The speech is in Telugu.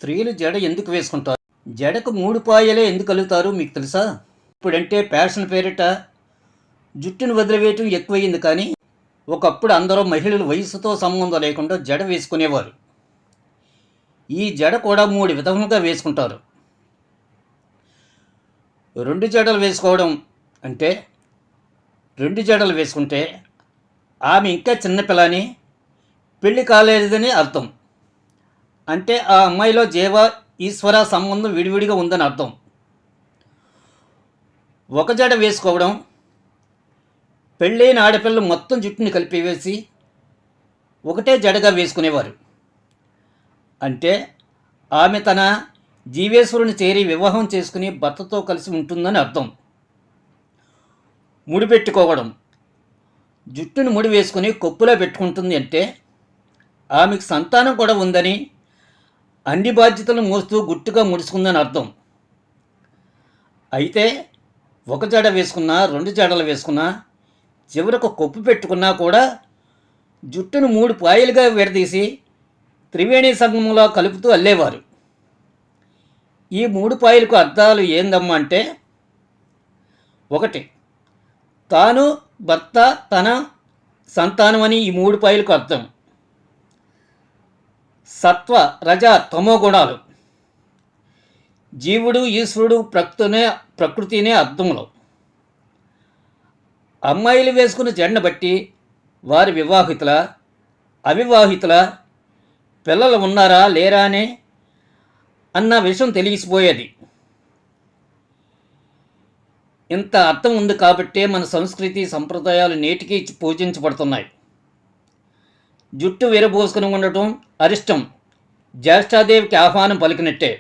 స్త్రీలు జడ ఎందుకు వేసుకుంటారు? జడకు 3 పాయలే ఎందుకు కలుగుతారు మీకు తెలుసా? ఇప్పుడంటే ఫ్యాషన్ పేరిట జుట్టును వదిలివేయటం ఎక్కువయింది, కానీ ఒకప్పుడు అందరూ మహిళలు వయసుతో సంబంధం లేకుండా జడ వేసుకునేవారు. ఈ జడ కూడా 3 విధములుగా వేసుకుంటారు. 2 జడలు వేసుకోవడం అంటే 2 జడలు వేసుకుంటే ఆమె ఇంకా చిన్నపిల్లని, పెళ్లి కాలేదని అర్థం. అంటే ఆ అమ్మాయిలో జీవ ఈశ్వర సంబంధం విడివిడిగా ఉందని అర్థం. ఒక జడ వేసుకోవడం పెళ్ళైన ఆడపిల్లలు మొత్తం జుట్టుని కలిపివేసి ఒకటే జడగా వేసుకునేవారు. అంటే ఆమె తన జీవేశ్వరుని చేరి వివాహం చేసుకుని భర్తతో కలిసి ఉంటుందని అర్థం. ముడిపెట్టుకోవడం, జుట్టును ముడి వేసుకుని కొప్పులో పెట్టుకుంటుంది అంటే ఆమెకు సంతానం కూడా ఉందని, అన్ని బాధ్యతలు మోస్తూ గుట్టుగా ముడుచుకుందని అర్థం. అయితే ఒక జడ వేసుకున్నా, 2 జడలు వేసుకున్నా, చివరకు కొప్పు పెట్టుకున్నా కూడా జుట్టును 3 పాయలుగా విడదీసి త్రివేణి సంగమంలో కలుపుతూ అల్లేవారు. ఈ 3 పాయలకు అర్థాలు ఏందమ్మా అంటే, 1 తాను, భర్త, తన సంతానం అని ఈ 3 పాయలకు అర్థం. సత్వ, రజ, తమో గుణాలు, జీవుడు, ఈశ్వరుడు, ప్రకృతినే అర్థంలో. అమ్మాయిలు వేసుకున్న జడను బట్టి వారి వివాహితుల, అవివాహితుల, పిల్లలు ఉన్నారా లేరా అన్న విషయం తెలిసిపోయేది. ఇంత అర్థం ఉంది కాబట్టే మన సంస్కృతి సంప్రదాయాలు నేటికి పూజించబడుతున్నాయి. జుట్టు విరబోసుకుని ఉండటం అరిష్టం, జ్యేష్ఠాదేవికి ఆహ్వానం పలికినట్టే.